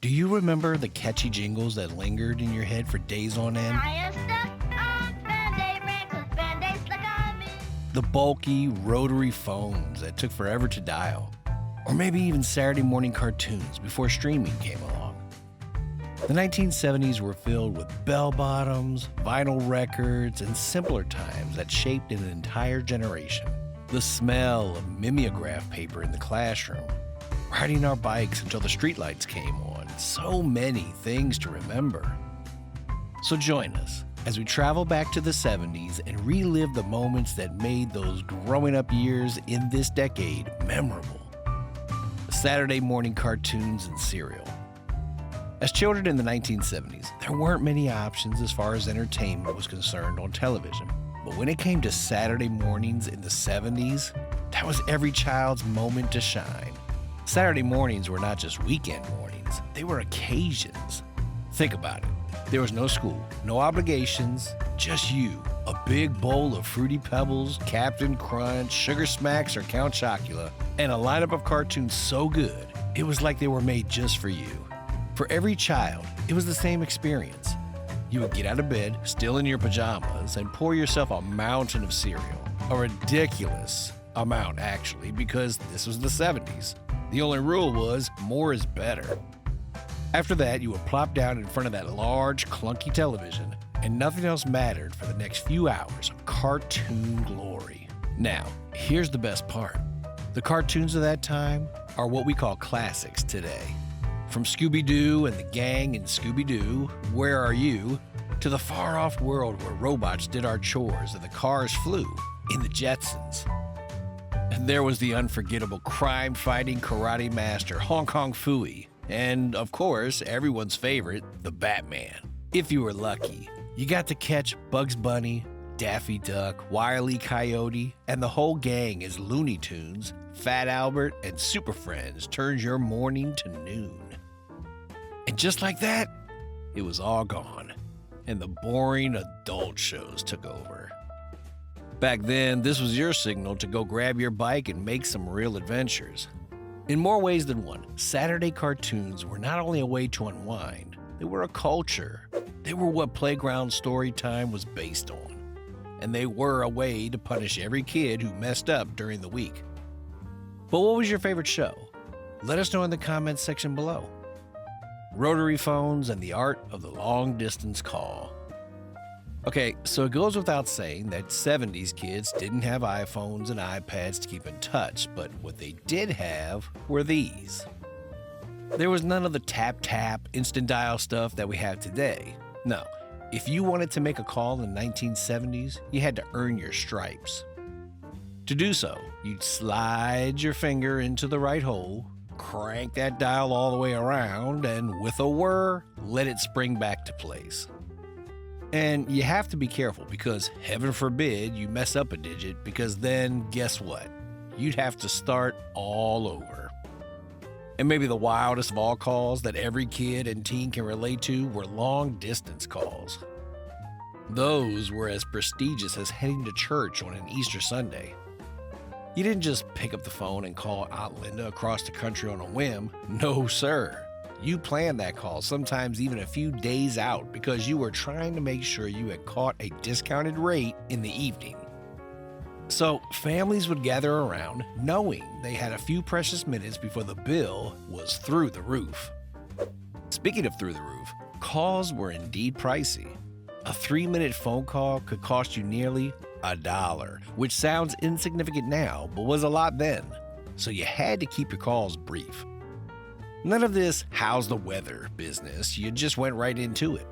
Do you remember the catchy jingles that lingered in your head for days on end? The bulky rotary phones that took forever to dial? Or maybe even Saturday morning cartoons before streaming came along? The 1970s were filled with bell-bottoms, vinyl records, and simpler times that shaped an entire generation. The smell of mimeograph paper in the classroom, riding our bikes until the streetlights came on. So many things to remember. So join us as we travel back to the 70s and relive the moments that made those growing up years in this decade memorable. Saturday morning cartoons and cereal. As children in the 1970s, there weren't many options as far as entertainment was concerned on television. But when it came to Saturday mornings in the 70s, that was every child's moment to shine. Saturday mornings were not just weekend mornings, they were occasions. Think about it. There was no school, no obligations, just you, a big bowl of Fruity Pebbles, Captain Crunch, Sugar Smacks, or Count Chocula, and a lineup of cartoons so good, it was like they were made just for you. For every child, it was the same experience. You would get out of bed, still in your pajamas, and pour yourself a mountain of cereal. A ridiculous amount, actually, because this was the 70s. The only rule was more is better. After that, you would plop down in front of that large, clunky television, and nothing else mattered for the next few hours of cartoon glory. Now, here's the best part. The cartoons of that time are what we call classics today. From Scooby-Doo and the gang in Scooby-Doo, Where Are You?, to the far-off world where robots did our chores and the cars flew, in the Jetsons. And there was the unforgettable crime-fighting karate master Hong Kong Phooey, and, of course, everyone's favorite, the Batman. If you were lucky, you got to catch Bugs Bunny, Daffy Duck, Wile E. Coyote, and the whole gang as Looney Tunes, Fat Albert, and Super Friends turns your morning to noon. And just like that, it was all gone, and the boring adult shows took over. Back then, this was your signal to go grab your bike and make some real adventures. In more ways than one, Saturday cartoons were not only a way to unwind, they were a culture. They were what playground story time was based on. And they were a way to punish every kid who messed up during the week. But what was your favorite show? Let us know in the comments section below. Rotary phones and the art of the long-distance call. Okay, so it goes without saying that 70s kids didn't have iPhones and iPads to keep in touch, but what they did have were these. There was none of the tap-tap, instant dial stuff that we have today. No, if you wanted to make a call in the 1970s, you had to earn your stripes. To do so, you'd slide your finger into the right hole, crank that dial all the way around, and with a whir, let it spring back to place. And you have to be careful because heaven forbid you mess up a digit, because then guess what? You'd have to start all over. And maybe the wildest of all calls that every kid and teen can relate to were long-distance calls. Those were as prestigious as heading to church on an Easter Sunday. You didn't just pick up the phone and call Aunt Linda across the country on a whim. No, sir. You planned that call, sometimes even a few days out, because you were trying to make sure you had caught a discounted rate in the evening. So families would gather around, knowing they had a few precious minutes before the bill was through the roof. Speaking of through the roof, calls were indeed pricey. A 3-minute phone call could cost you nearly $1, which sounds insignificant now, but was a lot then. So you had to keep your calls brief. None of this "how's the weather" business, you just went right into it.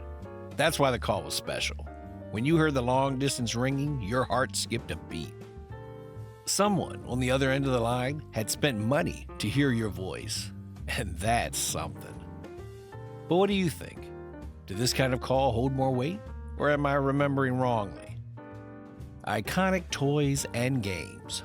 That's why the call was special. When you heard the long distance ringing, your heart skipped a beat. Someone on the other end of the line had spent money to hear your voice, and that's something. But what do you think? Did this kind of call hold more weight, or am I remembering wrongly? Iconic toys and games.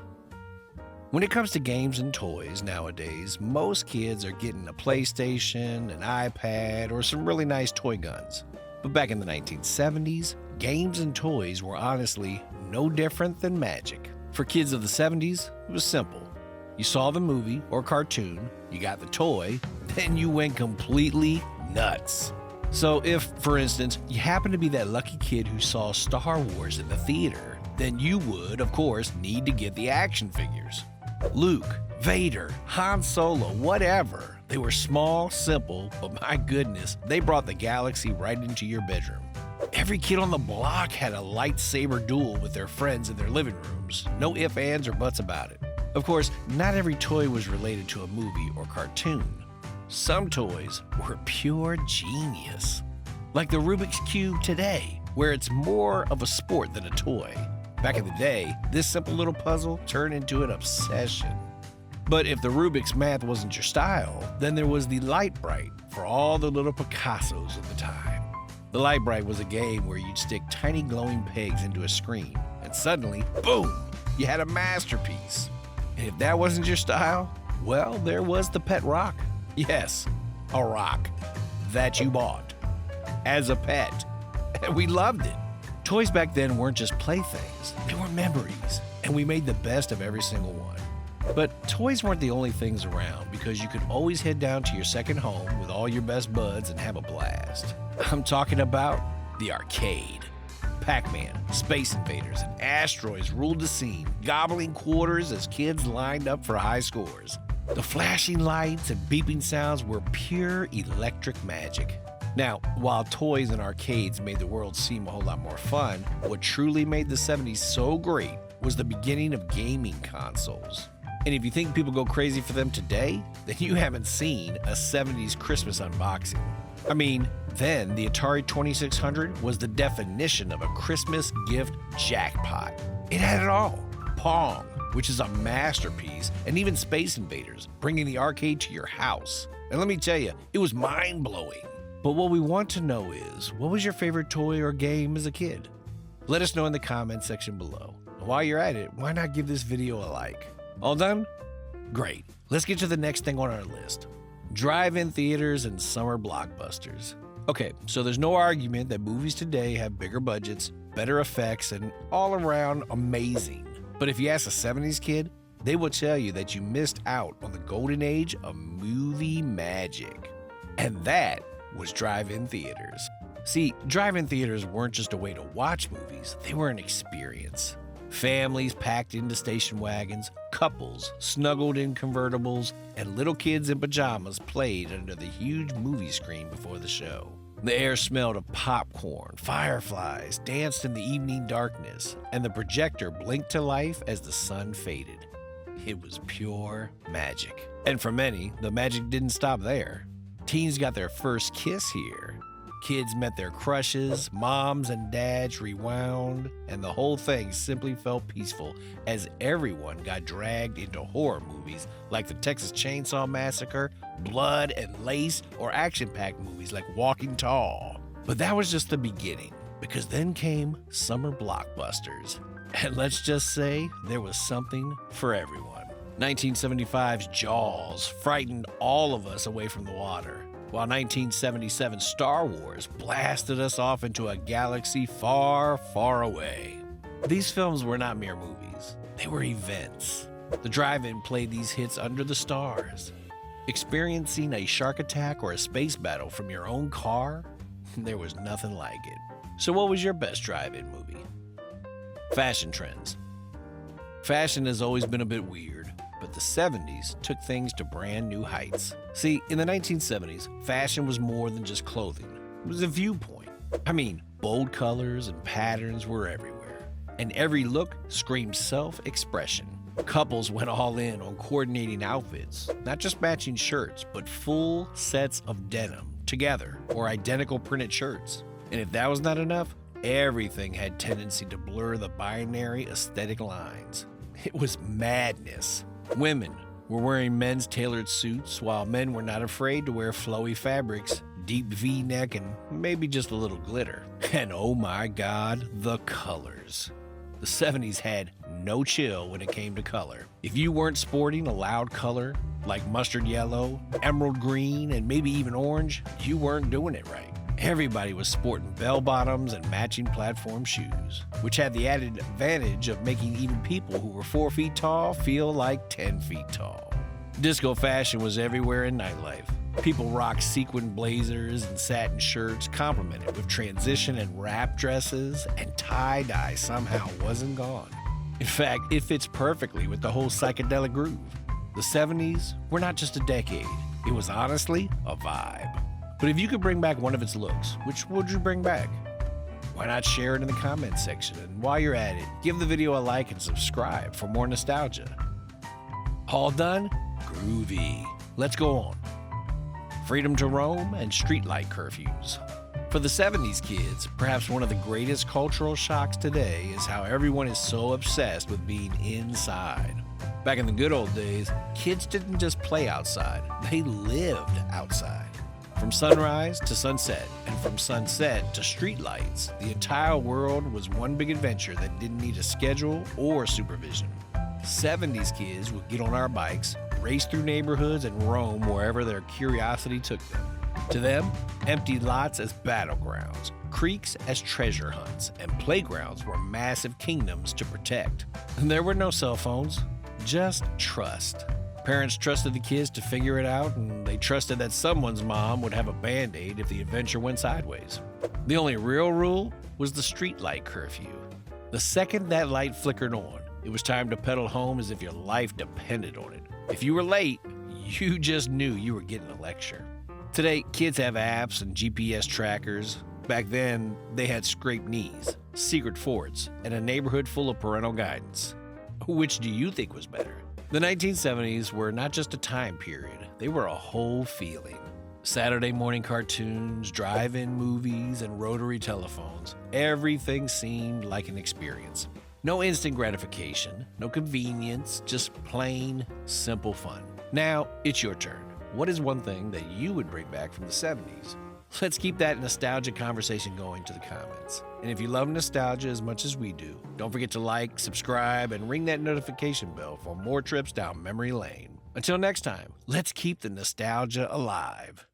When it comes to games and toys nowadays, most kids are getting a PlayStation, an iPad, or some really nice toy guns. But back in the 1970s, games and toys were honestly no different than magic. For kids of the 70s, it was simple. You saw the movie or cartoon, you got the toy, then you went completely nuts. So if, for instance, you happen to be that lucky kid who saw Star Wars in the theater, then you would, of course, need to get the action figures. Luke, Vader, Han Solo, whatever. They were small, simple, but my goodness, they brought the galaxy right into your bedroom. Every kid on the block had a lightsaber duel with their friends in their living rooms. No ifs, ands, or buts about it. Of course, not every toy was related to a movie or cartoon. Some toys were pure genius. Like the Rubik's Cube today, where it's more of a sport than a toy. Back in the day, this simple little puzzle turned into an obsession. But if the Rubik's math wasn't your style, then there was the Light Bright for all the little Picassos of the time. The Light Bright was a game where you'd stick tiny glowing pegs into a screen, and suddenly, boom, you had a masterpiece. And if that wasn't your style, well, there was the Pet Rock. Yes, a rock that you bought as a pet, and we loved it. Toys back then weren't just playthings, they were memories, and we made the best of every single one. But toys weren't the only things around, because you could always head down to your second home with all your best buds and have a blast. I'm talking about the arcade. Pac-Man, Space Invaders, and Asteroids ruled the scene, gobbling quarters as kids lined up for high scores. The flashing lights and beeping sounds were pure electric magic. Now, while toys and arcades made the world seem a whole lot more fun, what truly made the 70s so great was the beginning of gaming consoles. And if you think people go crazy for them today, then you haven't seen a 70s Christmas unboxing. I mean, then the Atari 2600 was the definition of a Christmas gift jackpot. It had it all. Pong, which is a masterpiece, and even Space Invaders, bringing the arcade to your house. And let me tell you, it was mind-blowing. But what we want to know is, what was your favorite toy or game as a kid? Let us know in the comments section below. And while you're at it, why not give this video a like? All done? Great. Let's get to the next thing on our list. Drive-in theaters and summer blockbusters. Okay, so there's no argument that movies today have bigger budgets, better effects, and all around amazing. But if you ask a 70s kid, they will tell you that you missed out on the golden age of movie magic. And that was drive-in theaters. See, drive-in theaters weren't just a way to watch movies, they were an experience. Families packed into station wagons, couples snuggled in convertibles, and little kids in pajamas played under the huge movie screen before the show. The air smelled of popcorn, fireflies danced in the evening darkness, and the projector blinked to life as the sun faded. It was pure magic. And for many, the magic didn't stop there. Teens got their first kiss here. Kids met their crushes, moms and dads rewound, and the whole thing simply felt peaceful as everyone got dragged into horror movies like the Texas Chainsaw Massacre, Blood and Lace, or action-packed movies like Walking Tall. But that was just the beginning, because then came summer blockbusters. And let's just say there was something for everyone. 1975's Jaws frightened all of us away from the water, while 1977's Star Wars blasted us off into a galaxy far, far away. These films were not mere movies, they were events. The drive-in played these hits under the stars. Experiencing a shark attack or a space battle from your own car? There was nothing like it. So what was your best drive-in movie? Fashion trends. Fashion has always been a bit weird, but the 70s took things to brand new heights. See, in the 1970s, fashion was more than just clothing. It was a viewpoint. I mean, bold colors and patterns were everywhere, and every look screamed self-expression. Couples went all in on coordinating outfits, not just matching shirts, but full sets of denim together, or identical printed shirts. And if that was not enough, everything had tendency to blur the binary aesthetic lines. It was madness. Women were wearing men's tailored suits, while men were not afraid to wear flowy fabrics, deep V-neck, and maybe just a little glitter. And oh my God, the colors. The 70s had no chill when it came to color. If you weren't sporting a loud color like mustard yellow, emerald green, and maybe even orange, you weren't doing it right. Everybody was sporting bell-bottoms and matching platform shoes, which had the added advantage of making even people who were 4 feet tall feel like 10 feet tall. Disco fashion was everywhere in nightlife. People rocked sequin blazers and satin shirts, complemented with transition and wrap dresses, and tie-dye somehow wasn't gone. In fact, it fits perfectly with the whole psychedelic groove. The 70s were not just a decade, it was honestly a vibe. But if you could bring back one of its looks, which would you bring back? Why not share it in the comments section? And while you're at it, give the video a like and subscribe for more nostalgia. All done? Groovy. Let's go on. Freedom to roam and streetlight curfews. For the 70s kids, perhaps one of the greatest cultural shocks today is how everyone is so obsessed with being inside. Back in the good old days, kids didn't just play outside, they lived outside. From sunrise to sunset, and from sunset to streetlights, the entire world was one big adventure that didn't need a schedule or supervision. 70s kids would get on our bikes, race through neighborhoods, and roam wherever their curiosity took them. To them, empty lots as battlegrounds, creeks as treasure hunts, and playgrounds were massive kingdoms to protect. And there were no cell phones, just trust. Parents trusted the kids to figure it out, and they trusted that someone's mom would have a Band-Aid if the adventure went sideways. The only real rule was the streetlight curfew. The second that light flickered on, it was time to pedal home as if your life depended on it. If you were late, you just knew you were getting a lecture. Today, kids have apps and GPS trackers. Back then, they had scraped knees, secret forts, and a neighborhood full of parental guidance. Which do you think was better? The 1970s were not just a time period, they were a whole feeling. Saturday morning cartoons, drive-in movies, and rotary telephones. Everything seemed like an experience. No instant gratification, no convenience, just plain, simple fun. Now, it's your turn. What is one thing that you would bring back from the 70s? Let's keep that nostalgia conversation going to the comments. And if you love nostalgia as much as we do, don't forget to like, subscribe, and ring that notification bell for more trips down memory lane. Until next time, let's keep the nostalgia alive.